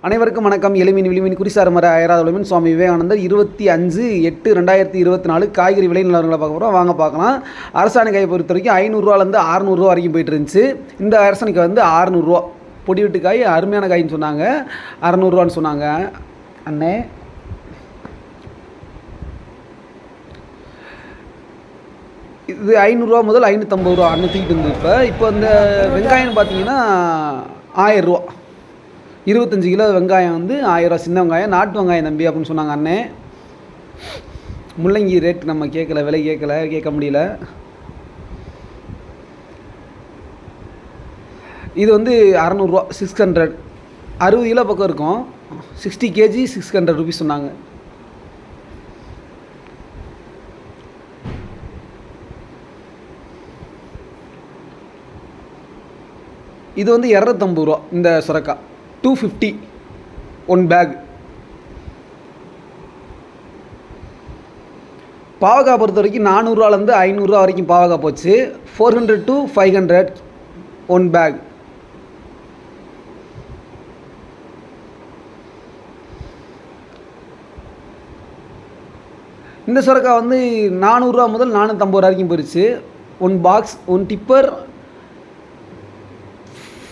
அனைவருக்கும் வணக்கம். எளிமின் விளிமின் குறிசார் மர அயராதொழிமின் சுவாமி விவேகானந்தர் 25/8/2024 காய்கறி விலை நிலவரங்களை பார்க்க போகிறோம். வாங்க பார்க்கலாம். அரசாணிக்காயை பொறுத்த வரைக்கும் 500ரூவாலேருந்து 600 வரைக்கும் போயிட்டு இருந்துச்சு. இந்த அரசாணிக்காய் வந்து 600 பொடி விட்டு காய், அருமையான காயின்னு சொன்னாங்க. 600 சொன்னாங்க அண்ணே. இது 500 முதல் 550 அண்ணன் தூக்கிட்டு இருந்து. இப்போ இந்த வெங்காயம் பார்த்தீங்கன்னா 1000 25 கிலோ வெங்காயம் வந்து 1000 சின்ன வெங்காயம், நாட்டு வெங்காயம் தம்பி அப்படின்னு சொன்னாங்க அண்ணே. முள்ளங்கி ரேட் நம்ம கேட்கல, விலை கேட்க முடியல. இது வந்து 600 600 60 கிலோ பக்கம் இருக்கும். 60 kg 600 ருபீஸ் சொன்னாங்க. இது வந்து 250 இந்த சுரக்காய் 250 1 பேக். பாவக்காய் பொறுத்த வரைக்கும் 400 500 வரைக்கும் பாவக்காய் போச்சு. 400 to 500 1 பேக். இந்த சுரக்காய் வந்து 400 முதல் 450 வரைக்கும் போயிடுச்சு. 1 பாக்ஸ் 1 டிப்பர்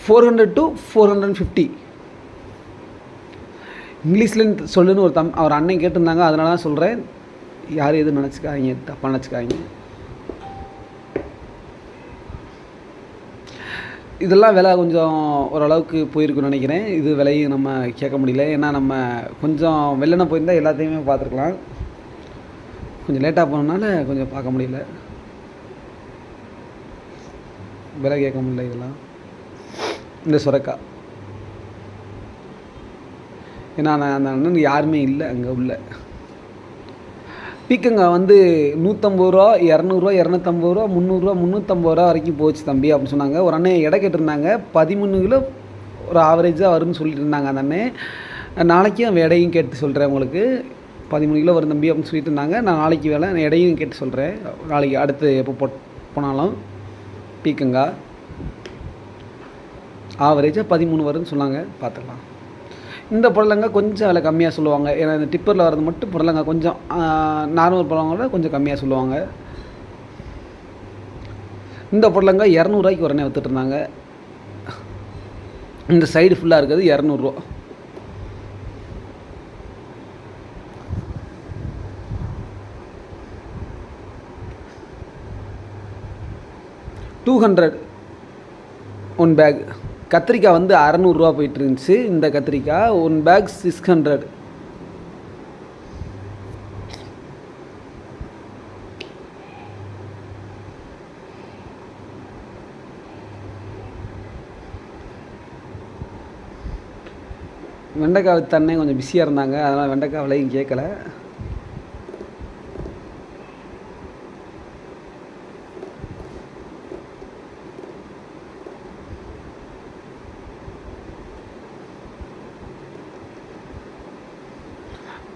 400 to 450. இங்கிலீஷில் சொல்லுன்னு அவர் அண்ணன் கேட்டிருந்தாங்க, அதனால தான் சொல்கிறேன். யாரும் எதுவும் நினச்சிக்காதீங்க, தப்பாக நினச்சிக்காதீங்க. இதெல்லாம் விலை கொஞ்சம் ஓரளவுக்கு போயிருக்குன்னு நினைக்கிறேன். இது விலையும் நம்ம கேட்க முடியல, ஏன்னா நம்ம கொஞ்சம் வெள்ளனை போயிருந்தால் எல்லாத்தையுமே பார்த்துருக்கலாம். கொஞ்சம் லேட்டாக போனதுனால கொஞ்சம் பார்க்க முடியல, விலை கேட்க முடியல. இதெல்லாம் இந்த சுரக்காய், ஏன்னா அந்த அண்ணன் யாருமே இல்லை அங்கே உள்ள. பீக்கங்காய் வந்து 150 ரூபா 200 250 ரூபா 300 350 வரைக்கும் போச்சு தம்பி அப்படின்னு சொன்னாங்க. ஒரு அண்ணன் எடை கேட்டிருந்தாங்க. 13 கிலோ ஒரு ஆவரேஜாக வரும்னு சொல்லிட்டு இருந்தாங்க அந்த அண்ணன். நாளைக்கும் எடையும் கேட்டு சொல்கிறேன் உங்களுக்கு. 13 கிலோ வரும் தம்பி அப்படின்னு சொல்லிட்டு இருந்தாங்க. நான் நாளைக்கு எடையும் கேட்டு சொல்கிறேன். நாளைக்கு அடுத்து எப்போ போனாலும். பீக்கங்காய் ஆவரேஜாக 13 வரும்னு சொன்னாங்க, பார்த்துக்கலாம். இந்த புடலங்காய் கொஞ்சம் விலை கம்மியாக சொல்லுவாங்க, ஏன்னா இந்த டிப்பரில் வர்றது மட்டும் புடலங்காய் கொஞ்சம் நார்மல் புடலங்காய் கொஞ்சம் கம்மியாக சொல்லுவாங்க. இந்த புடலங்காய் 200 உடனே விற்றுட்டு இருந்தாங்க. இந்த சைடு ஃபுல்லாக இருக்கிறது 200. $200 1 பேக். கத்திரிக்காய் வந்து 600 போயிட்டு இருந்துச்சு. இந்த கத்திரிக்காய் 1 பேக் 600. வெண்டைக்காய் வித்தண்ணே கொஞ்சம் பிஸியாக இருந்தாங்க, அதனால் வெண்டைக்காய் விலையும் கேட்கல.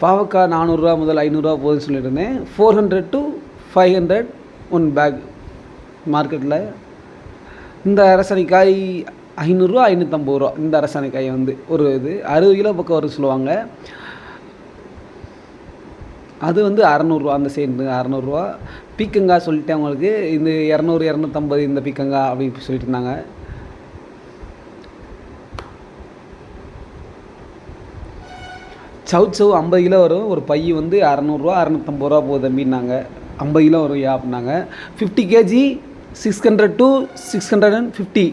பாவக்காய் 400 முதல் 500 போகுதுன்னு சொல்லியிருந்தேன். 400 to 500 1 பேக் மார்க்கெட்டில். இந்த அரசாணிக்காய் 500 550 இந்த அரசாணிக்காய் வந்து ஒரு இது 60 கிலோ பக்கம் வரும் சொல்லுவாங்க. அது வந்து 600 அந்த சைடு 600. பீக்கங்காய் சொல்லிட்டேன் உங்களுக்கு. இந்த 200 250 இந்த பீக்கங்காய் அப்படின்னு சொல்லிட்டு இருந்தாங்க. சவுச்சவு 50 கிலோ வரும். ஒரு பை வந்து 600 650 போகுது தம்பின்னாங்க. 50 கிலோ வரும் அப்படின்னாங்க. 50 kg 600 to 650.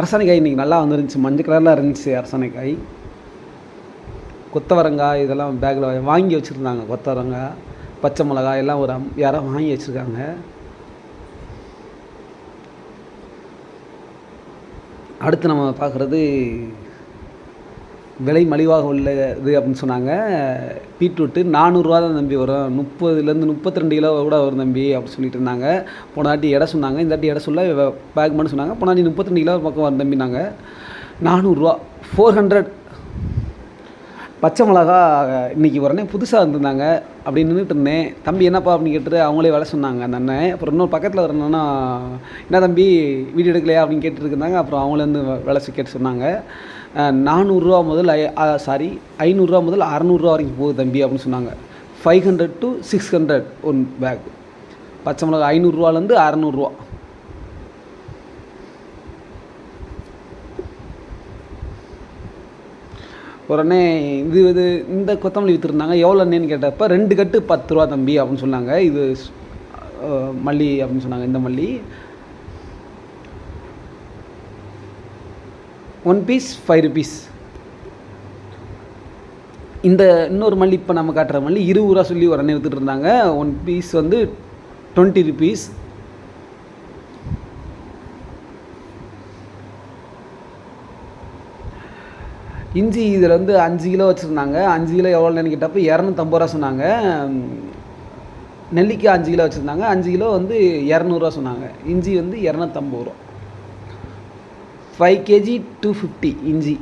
அரசாணிக்காய் இன்றைக்கி நல்லா வந்துருந்துச்சு, மஞ்சள் கலரில் இருந்துச்சு அரசாணிக்காய். கொத்தவரங்காய் இதெல்லாம் பேக்கில் வாங்கி வச்சுருந்தாங்க. கொத்தவரங்காய் பச்சை மிளகாய் எல்லாம் ஒரு யாரோ வாங்கி வச்சுருக்காங்க. அடுத்து நம்ம பார்க்குறது விலை மலிவாக உள்ளது அப்படின்னு சொன்னாங்க. பீட்ரூட்டு 400 தான் தம்பி வரும். 30லேருந்து 32 கிலோ கூட வரும் தம்பி அப்படின்னு சொல்லிட்டு இருந்தாங்க. போன வாட்டி எடை சொன்னாங்க, இந்த வாட்டி எடை சொல்ல பேக் மட்டும் சொன்னாங்க. போன வாட்டி 32 கிலோ பக்கம் வரும் தம்பினாங்க. 400 400 பச்சை மிளகா இன்றைக்கி உடனே புதுசாக வந்திருந்தாங்க. அப்படி நின்றுட்டு இருந்தேன். தம்பி என்னப்பா அப்படின்னு கேட்டுட்டு அவங்களே விலை சொன்னாங்க அந்த அண்ணன். அப்புறம் இன்னொரு பக்கத்தில் ஒரு அண்ணன்னா, என்ன தம்பி வீடியோ எடுக்கலையா அப்படின்னு கேட்டுருந்தாங்க. அப்புறம் அவங்களே வந்து விலை கேட்டு சொன்னாங்க. 400 முதல் 500 முதல் 600 வரைக்கும் போகுது தம்பி அப்படின்னு சொன்னாங்க. 500 to 600 ஒன் பேக். பச்சை மிளகா 500 600. உடனே இந்த கொத்தமல்லி விற்றுருந்தாங்க. எவ்வளோ அண்ணேன்னு கேட்டப்போ 2 கட்டு 10 ரூபா தம்பி அப்படின்னு சொன்னாங்க. இது மல்லி அப்படின்னு சொன்னாங்க. இந்த மல்லி 1 பீஸ் 5 rupees. இந்த இன்னொரு மல்லி இப்போ நம்ம காட்டுற மல்லி 20 ரூபா சொல்லி உடனே விற்றுட்டு இருந்தாங்க. 1 பீஸ் வந்து 20 rupees. இஞ்சி இதில் வந்து 5 கிலோ வச்சுருந்தாங்க. 5 கிலோ எவ்வளோன்னு கேட்டப்போ 250 ரூபா சொன்னாங்க. நெல்லிக்காய் 5 கிலோ வச்சுருந்தாங்க. 5 கிலோ வந்து 200 சொன்னாங்க. இஞ்சி வந்து 250 ரூபா. 5 kg 250 இஞ்சி.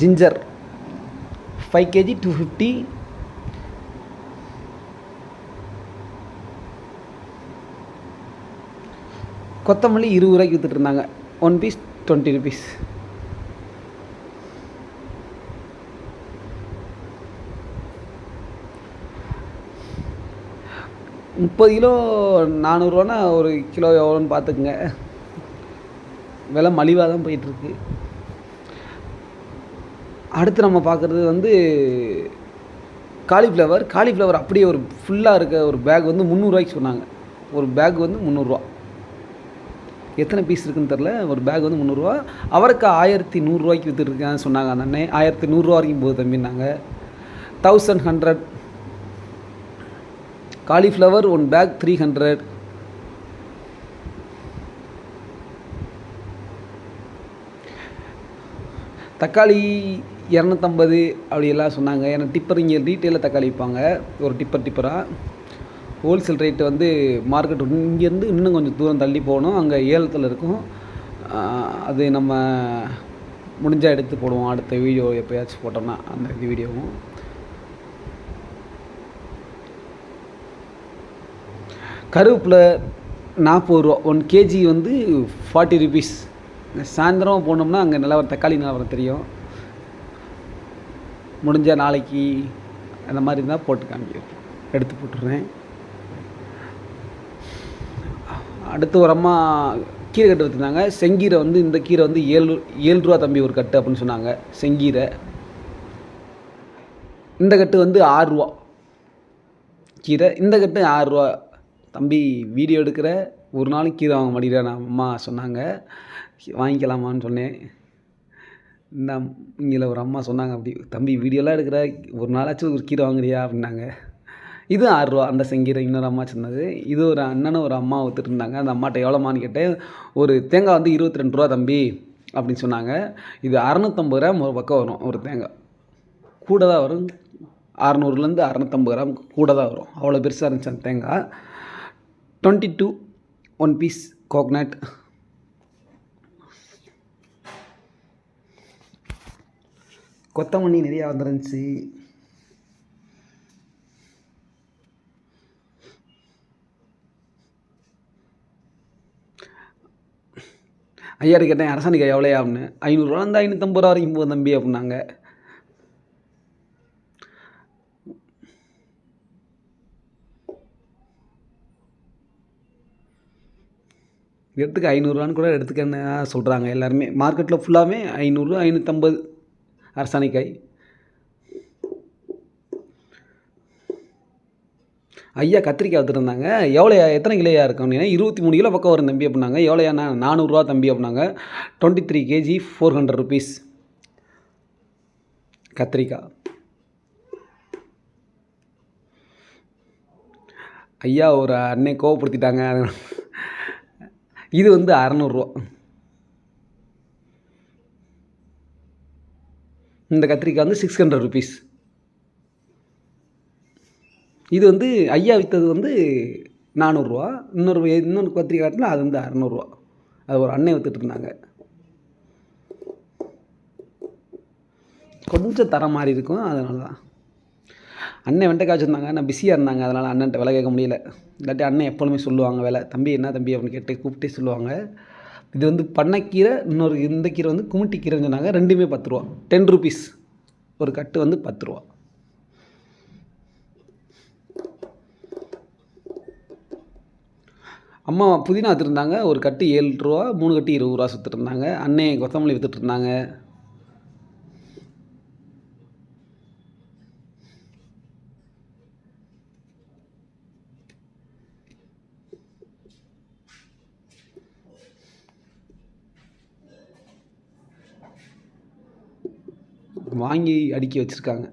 Ginger 5 kg 250. கொத்தமல்லி 20 ரூபாய்க்கு விற்றுட்டு இருந்தாங்க. 1 பீஸ் 20 rupees. முப்பது கிலோ 400 ரூபான்னா ஒரு கிலோ எவ்வளோன்னு பார்த்துக்குங்க. விலை மலிவாக தான் போயிட்டுருக்கு. அடுத்து நம்ம பார்க்குறது வந்து காலிஃப்ளவர் அப்படியே ஒரு ஃபுல்லாக இருக்க ஒரு பேக் வந்து 300 ரூபாய்க்கு சொன்னாங்க. ஒரு பேக் வந்து 300 ரூபா. எத்தனை பீஸ் இருக்குன்னு தெரில. ஒரு பேக் வந்து 300 ரூபா. அவரைக்காய் 1100 ரூபாய்க்கு விற்றுருக்கேன் சொன்னாங்க அந்த அண்ணே. 1100 ரூபா வரைக்கும் போகுது தம்பினாங்க. 1100. Cauliflower 1 back 300. தக்காளி 250 அப்படியெல்லாம் சொன்னாங்க. ஏன்னா டிப்பர் இங்கே ரீட்டெயிலில் தக்காளி விற்பாங்க. ஒரு டிப்பராக. ஹோல்சேல் ரேட்டு வந்து மார்க்கெட் இங்கேருந்து இன்னும் கொஞ்சம் தூரம் தள்ளி போகணும். அங்கே ஏலத்தில் இருக்கும். அது நம்ம முடிஞ்சால் எடுத்து போடுவோம். அடுத்த வீடியோ எப்போயாச்சும் போட்டோம்னா அந்த வீடியோவும். கருவேப்பிலை 40 ரூபா. 1 kg வந்து 40 rupees. சாயந்தரம் போனோம்னா அங்கே நிலவரம் தக்காளி நிலவரம் தெரியும். முடிஞ்சால் நாளைக்கு அந்த மாதிரி இருந்தால் போட்டு காமிக்கிறேன். எடுத்து போட்டுடுறேன். அடுத்து ஒரு அம்மா கீரை கட்டு வச்சுருந்தாங்க. செங்கீரை வந்து இந்த கீரை வந்து 7 ரூபா தம்பி ஒரு கட்டு அப்படின்னு சொன்னாங்க. செங்கீரை இந்த கட்டு வந்து 6 ரூபா கீரை. இந்த கட்டு 6 ரூபா. தம்பி வீடியோ எடுக்கிற ஒரு நாளைக்கு கீரை வாங்க மாட்டேங்கிறேன் நான் அம்மா சொன்னாங்க. வாங்கிக்கலாமான்னு சொன்னேன். இந்த இங்கே ஒரு அம்மா சொன்னாங்க, அப்படி தம்பி வீடியோலாம் எடுக்கிற ஒரு நாளாச்சும் ஒரு கீரை வாங்குறியா அப்படின்னாங்க. இது 6 ரூபா அந்த செங்கீரை. இன்னொரு அம்மா சொன்னது. இது ஒரு அண்ணனும் ஒரு அம்மா விற்றுட்டு இருந்தாங்க. அந்த அம்மாட்ட எவ்வளோமான்னு கேட்டேன். ஒரு தேங்காய் வந்து 22 ரூபா தம்பி அப்படின்னு சொன்னாங்க. இது 650 கிராம் ஒரு பக்கம் வரும். ஒரு தேங்காய் கூட தான் வரும். 600லேருந்து 650 கிராம் கூட தான் வரும். அவ்வளோ பெருசாக இருந்துச்சு அந்த தேங்காய். 22 1 பீஸ் கோகனட். கொத்தமல்லி நிறையா வந்துருந்துச்சு. ஐயாரு கேட்டேன் அரசாணிக்காய் எவ்வளோயா அப்படின்னு. 500 ரூபா இருந்தால் 550 ரூபா வரைக்கும் போகும் தம்பி அப்படின்னாங்க. எடுத்துக்க 500 கூட எடுத்துக்கன்னு சொல்கிறாங்க எல்லாருமே. மார்க்கெட்டில் ஃபுல்லாகவே 500 550 அரசாணிக்காய். ஐயா கத்திரிக்காய் விற்றுருந்தாங்க. எவ்வளோயா எத்தனை கிலோயா இருக்கும் அப்படின்னா 23 கிலோ பக்கம் வரும் தம்பி அப்படின்னாங்க. எவ்வளோயா 400 ரூபா தம்பி அப்படின்னாங்க. 23 kg 400 rupees கத்திரிக்காய். ஐயா ஒரு அன்னை கோவப்படுத்திட்டாங்க. இது வந்து 600 ரூபா. இந்த கத்திரிக்காய் வந்து 600 rupees. இது வந்து ஐயா விற்றது வந்து 400 ரூபா. இன்னொரு கத்திரிக்காய் காட்டினா அது வந்து 600 ரூபா. அது ஒரு அண்ணன் விற்றுட்டு இருந்தாங்க. கொஞ்சம் தர மாதிரி இருக்கும். அதனால தான் அண்ணன் வெண்டைக்காய் வச்சுருந்தாங்க. நான் பிஸியாக இருந்தாங்க. அதனால் அண்ணன்ட்ட விலை கேட்க முடியல. இல்லாட்டி அண்ணன் எப்பொழுதுமே சொல்லுவாங்க விலை. தம்பி என்ன தம்பி அப்படின்னு கேட்டு கூப்பிட்டே சொல்லுவாங்க. இது வந்து பண்ணைக்கீரை, இன்னொரு இந்த கீரை வந்து குமிட்டி கீரைன்னு சொன்னாங்க. ரெண்டுமே 10 ரூபா. 10 ருபீஸ் ஒரு கட்டு வந்து 10 ரூபா. அம்மா புதினா விற்றுருந்தாங்க. ஒரு கட்டு 7 ரூபா, 3 கட்டு 20 ரூபா விற்றுருந்தாங்க. அண்ணே கொத்தமல்லி விற்றுட்ருந்தாங்க. வாங்கி அடுக்கி வச்சுருக்காங்க.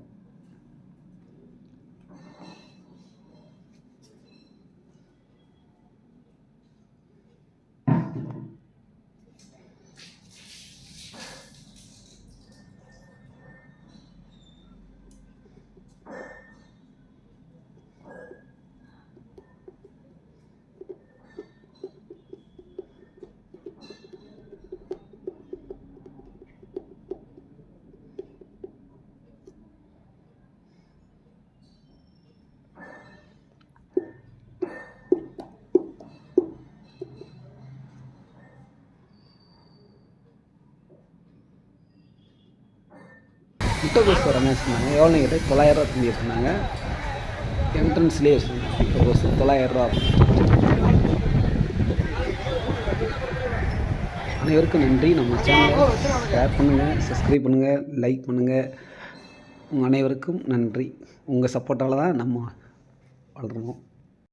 முட்டைகோஸ் வரமே வச்சுருந்தாங்க. எவ்வளோ கேட்டால் 900 ரூபா தம்பி வச்சுருந்தாங்க. என்ட்ரன்ஸ்லேயே வச்சுருந்தாங்க. முட்டைகோஸ் 900 ரூபா. அனைவருக்கும் நன்றி. நம்ம சேனலை ஷேர் பண்ணுங்கள், சப்ஸ்கிரைப் பண்ணுங்கள், லைக் பண்ணுங்கள். உங்கள் அனைவருக்கும் நன்றி. உங்கள் சப்போர்ட்டால் தான் நம்ம வளருவோம்.